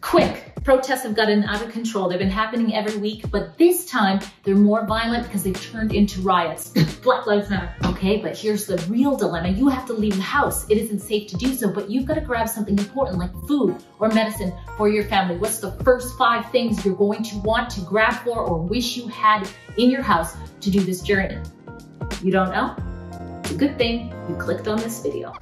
Quick. Protests have gotten out of control. They've been happening every week, but this time they're more violent because they've turned into riots. Black Lives Matter. Okay, but here's the real dilemma. You have to leave the house. It isn't safe to do so, but you've got to grab something important like food or medicine for your family. What's the first 5 things you're going to want to grab for or wish you had in your house to do this journey? You don't know? It's a good thing you clicked on this video.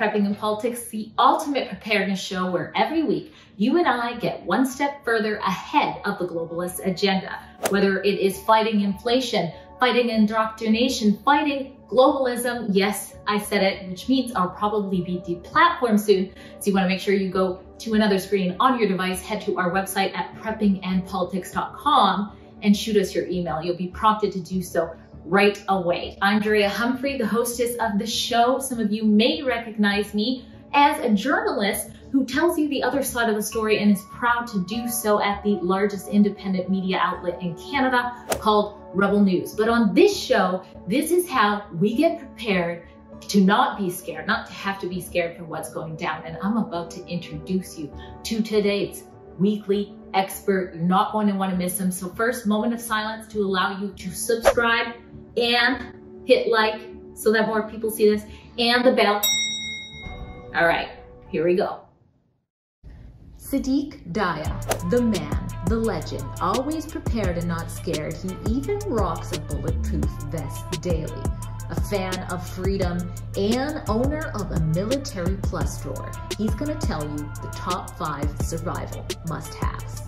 Prepping and Politics, the ultimate preparedness show where every week you and I get one step further ahead of the globalist agenda. Whether it is fighting inflation, fighting indoctrination, fighting globalism, yes, I said it, which means I'll probably be deplatformed soon. So you want to make sure you go to another screen on your device, head to our website at preppingandpolitics.com and shoot us your email. You'll be prompted to do so right away. I'm Drea Humphrey, the hostess of the show. Some of you may recognize me as a journalist who tells you the other side of the story and is proud to do so at the largest independent media outlet in Canada called Rebel News. But on this show, this is how we get prepared to not be scared, not to have to be scared for what's going down. And I'm about to introduce you to today's weekly expert. You're not going to want to miss him. So first, moment of silence to allow you to subscribe and hit like so that more people see this, and the bell. All right, here we go. Sadiq Daya, the man, the legend, always prepared and not scared. He even rocks a bulletproof vest daily. A fan of freedom and owner of a Military Plus drawer. He's gonna tell you the top 5 survival must-haves.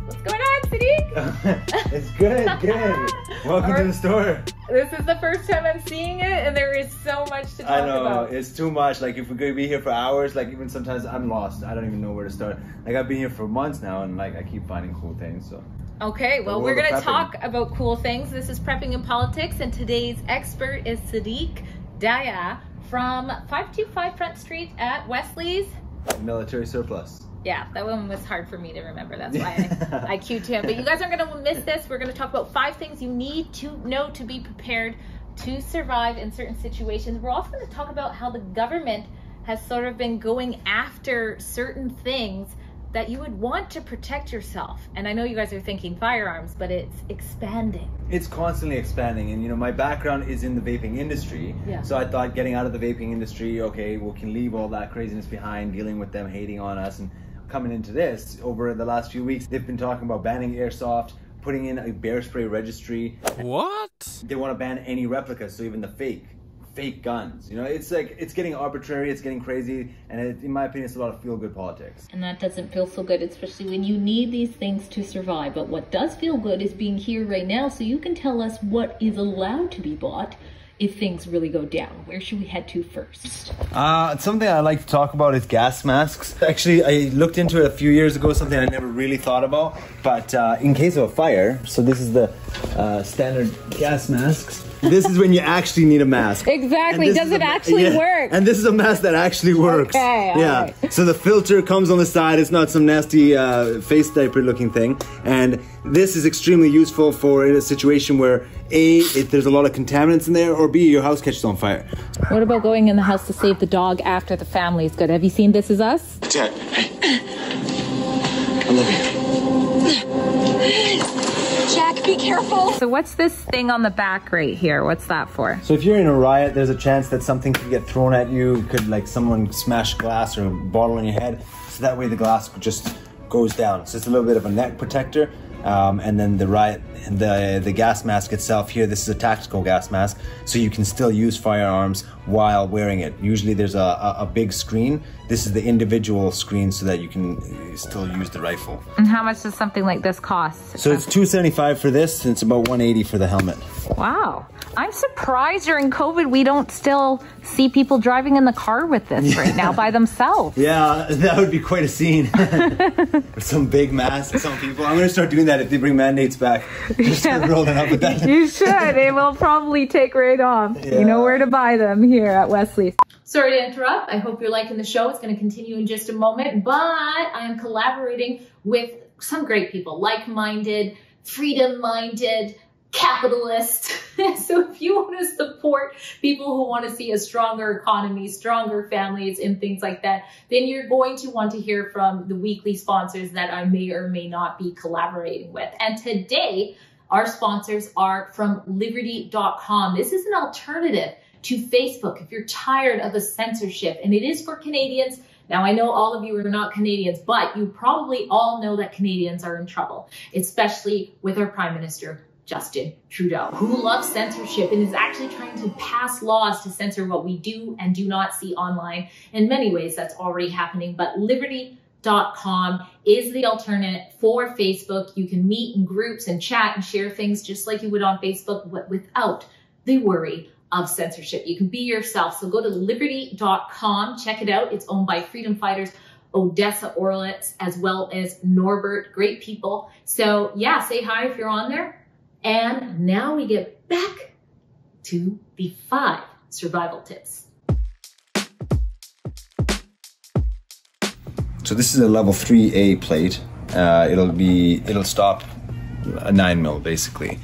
What's going on, Sadiq? It's good, good. Welcome to the store. This is the first time I'm seeing it, and there is so much to talk about. I know, it's too much. Like, if we're gonna be here for hours, like, even sometimes I'm lost. I don't even know where to start. Like, I've been here for months now, and like, I keep finding cool things, so. Okay, well, we're gonna talk about cool things. This is Prepping and Politics, and today's expert is Sadiq Daya from 525 Front Street at Wesley's. Military Surplus. Yeah, that one was hard for me to remember. That's why I cued him. But you guys aren't gonna miss this. We're gonna talk about 5 things you need to know to be prepared to survive in certain situations. We're also gonna talk about how the government has sort of been going after certain things that you would want to protect yourself. And I know you guys are thinking firearms, but it's expanding. It's constantly expanding. And you know, my background is in the vaping industry. Yeah. So I thought getting out of the vaping industry, okay, we can leave all that craziness behind, dealing with them hating on us. And coming into this, over the last few weeks, they've been talking about banning airsoft, putting in a bear spray registry. What? They want to ban any replicas, so even the fake guns. You know, it's like, it's getting arbitrary, it's getting crazy, and in my opinion, it's a lot of feel-good politics. And that doesn't feel so good, especially when you need these things to survive. But what does feel good is being here right now, so you can tell us what is allowed to be bought if things really go down. Where should we head to first? Something I like to talk about is gas masks. Actually, I looked into it a few years ago, something I never really thought about. But in case of a fire, so this is the standard gas masks. This is when you actually need a mask. Exactly. Does it actually work? And this is a mask that actually works. Okay, yeah. Right. So the filter comes on the side. It's not some nasty face diaper looking thing. And this is extremely useful for in a situation where A, if there's a lot of contaminants in there, or B, your house catches on fire. What about going in the house to save the dog after the family is good? Have you seen This Is Us? Dad, hey. I love you. Jack, be careful. So what's this thing on the back right here? What's that for? So if you're in a riot, there's a chance that something could get thrown at you. It could, like, someone smash glass or a bottle on your head. So that way the glass just goes down. So it's a little bit of a neck protector. And then the gas mask itself here, this is a tactical gas mask, so you can still use firearms while wearing it. Usually there's a big screen. This is the individual screen so that you can still use the rifle. And how much does something like this cost? So it's $275 for this, and it's about $180 for the helmet. Wow. I'm surprised during COVID we don't still see people driving in the car with this right now by themselves. Yeah, that would be quite a scene. Some big mask, some people. I'm going to start doing that if they bring mandates back. Just start rolling up with that. You should. It will probably take right off. Yeah. You know where to buy them. here at Wesley. Sorry to interrupt. I hope you're liking the show. It's going to continue in just a moment, but I am collaborating with some great people, like-minded, freedom-minded, capitalist. So if you want to support people who want to see a stronger economy, stronger families, and things like that, then you're going to want to hear from the weekly sponsors that I may or may not be collaborating with. And today, our sponsors are from Liberty.com. This is an alternative to Facebook if you're tired of the censorship, and it is for Canadians. Now, I know all of you are not Canadians, but you probably all know that Canadians are in trouble, especially with our Prime Minister, Justin Trudeau, who loves censorship and is actually trying to pass laws to censor what we do and do not see online. In many ways, that's already happening, but Liberty.com is the alternate for Facebook. You can meet in groups and chat and share things just like you would on Facebook, but without the worry of censorship. You can be yourself. So go to Liberty.com, check it out. It's owned by freedom fighters Odessa Orlitz as well as Norbert. Great people. So yeah, say hi if you're on there. And now we get back to the 5 survival tips. So this is a level 3A plate. It'll stop a 9mm basically,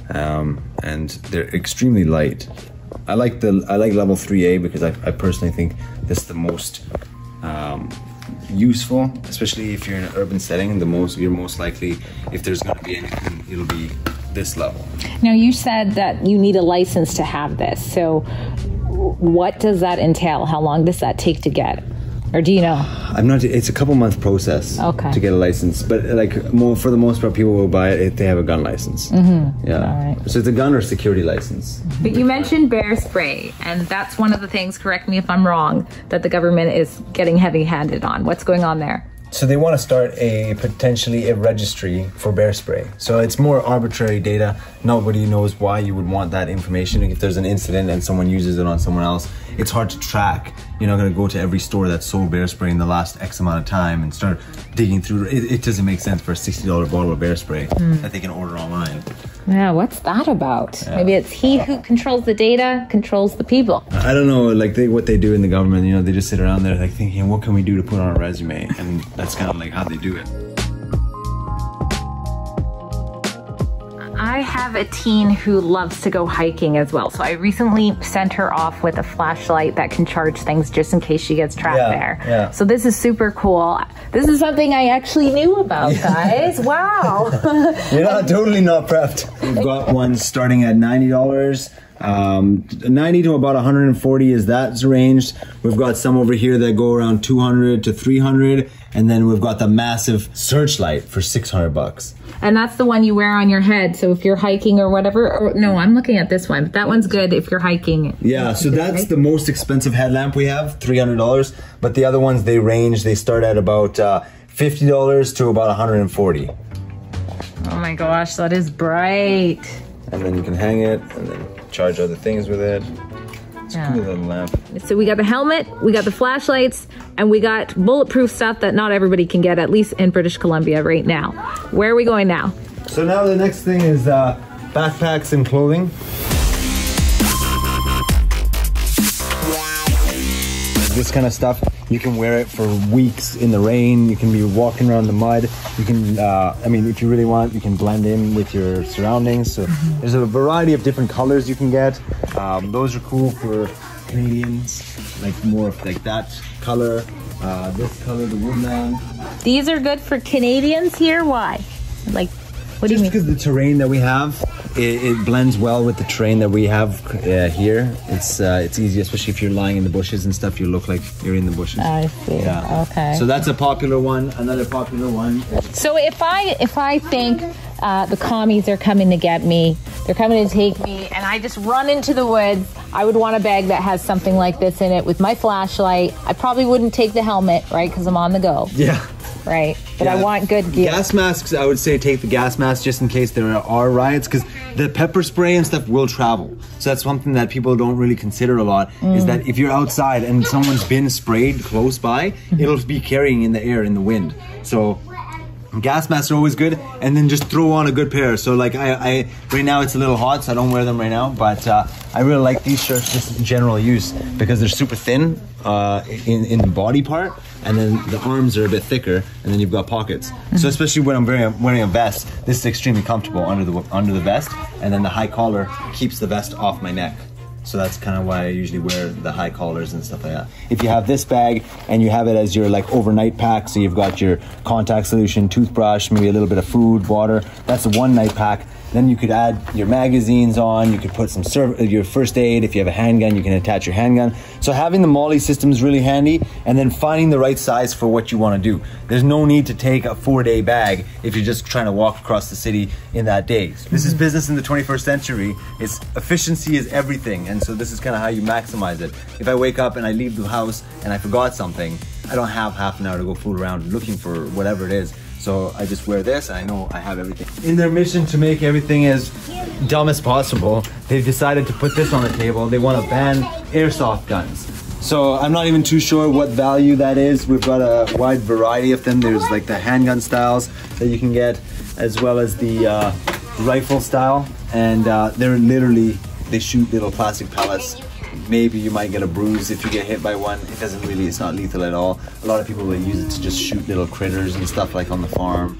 and they're extremely light. I like level 3A because I personally think this is the most useful, especially if you're in an urban setting. You're most likely, if there's going to be anything, it'll be this level. Now, you said that you need a license to have this. So what does that entail? How long does that take to get? Or do you know? It's a couple month process to get a license, but for the most part, people will buy it if they have a gun license. Mm-hmm. Yeah. All right. So it's a gun or security license. But you mentioned bear spray, and that's one of the things, correct me if I'm wrong, that the government is getting heavy-handed on. What's going on there? So they want to start potentially a registry for bear spray. So it's more arbitrary data. Nobody knows why you would want that information. If there's an incident and someone uses it on someone else, it's hard to track. You're not going to go to every store that sold bear spray in the last X amount of time and start digging through. It doesn't make sense for a $60 bottle of bear spray that they can order online. Yeah, what's that about? Yeah. Maybe it's he who controls the data, controls the people. I don't know, what they do in the government, they just sit around there thinking, what can we do to put on a resume? And that's kind of how they do it. I have a teen who loves to go hiking as well. So I recently sent her off with a flashlight that can charge things just in case she gets trapped there. Yeah. So this is super cool. This is something I actually knew about, guys. Wow. You're totally not prepped. We've got ones starting at $90. 90 to about 140 is that range. We've got some over here that go around 200 to 300, and then we've got the massive searchlight for $600. And that's the one you wear on your head. So if you're hiking or whatever, no, I'm looking at this one, but that one's good if you're hiking. Yeah, so that's the most expensive headlamp we have, $300. But the other ones, they start at about $50 to about 140. Oh my gosh, that is bright. And then you can hang it and then charge other things with it. It's a cool little lamp. So we got the helmet, we got the flashlights, and we got bulletproof stuff that not everybody can get, at least in British Columbia right now. Where are we going now? So now the next thing is backpacks and clothing. This kind of stuff, you can wear it for weeks in the rain. You can be walking around the mud. You can, if you really want, you can blend in with your surroundings. So there's a variety of different colors you can get. Those are cool for Canadians, more of that color. This color, the woodland. These are good for Canadians here? Why? What do you mean? Just because the terrain that we have, it blends well with the terrain that we have here. It's easy, especially if you're lying in the bushes and stuff. You look like you're in the bushes. I see. Yeah. Okay. So that's a popular one. Another popular one. So if I think the commies are coming to get me, they're coming to take me, and I just run into the woods, I would want a bag that has something like this in it with my flashlight. I probably wouldn't take the helmet, right? Because I'm on the go. Yeah. Right, but I want good gear. Gas masks, I would say take the gas mask just in case there are riots, because the pepper spray and stuff will travel. So that's something that people don't really consider a lot, is that if you're outside and someone's been sprayed close by, it'll be carrying in the air in the wind. So Gas masks are always good, and then just throw on a good pair. So like I right now it's a little hot, so I don't wear them right now, but I really like these shirts just in general use because they're super thin in the body part, and then the arms are a bit thicker, and then you've got pockets. So especially when I'm wearing a vest, this is extremely comfortable under the vest, and then the high collar keeps the vest off my neck. So that's kind of why I usually wear the high collars and stuff like that. If you have this bag and you have it as your like overnight pack, so you've got your contact solution, toothbrush, maybe a little bit of food, water, that's a one night pack. Then you could add your magazines on, you could put some your first aid. If you have a handgun, you can attach your handgun. So having the MOLLE system is really handy, and then finding the right size for what you want to do. There's no need to take a 4-day bag if you're just trying to walk across the city in that day. This is business in the 21st century. It's efficiency is everything, and so this is kind of how you maximize it. If I wake up and I leave the house and I forgot something, I don't have half an hour to go fool around looking for whatever it is. So I just wear this and I know I have everything. In their mission to make everything as dumb as possible, they've decided to put this on the table. They want to ban airsoft guns. So I'm not even too sure what value that is. We've got a wide variety of them. There's like the handgun styles that you can get, as well as the rifle style. And they're literally, they shoot little plastic pellets. Maybe you might get a bruise if you get hit by one. It doesn't really, it's not lethal at all. A lot of people will use it to just shoot little critters and stuff like on the farm.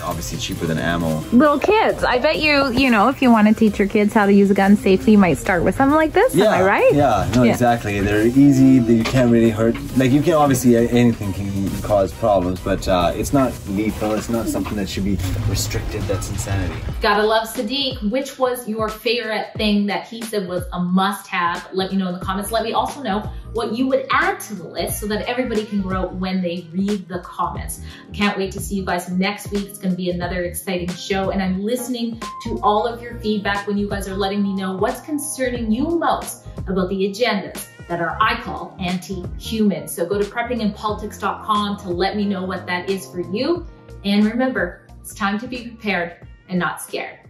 Obviously cheaper than ammo. Little kids, I bet you know, if you want to teach your kids how to use a gun safely, you might start with something like this, am I right? Yeah, no, exactly. They're easy, you can't really hurt. Like you can obviously, anything can cause problems, but it's not lethal, it's not something that should be restricted, that's insanity. Gotta love Sadiq. Which was your favorite thing that he said was a must-have? Let me know in the comments. Let me also know what you would add to the list so that everybody can grow when they read the comments. I can't wait to see you guys next week. It's gonna be another exciting show, and I'm listening to all of your feedback when you guys are letting me know what's concerning you most about the agendas that are, I call, anti-human. So go to preppinginpolitics.com to let me know what that is for you. And remember, it's time to be prepared and not scared.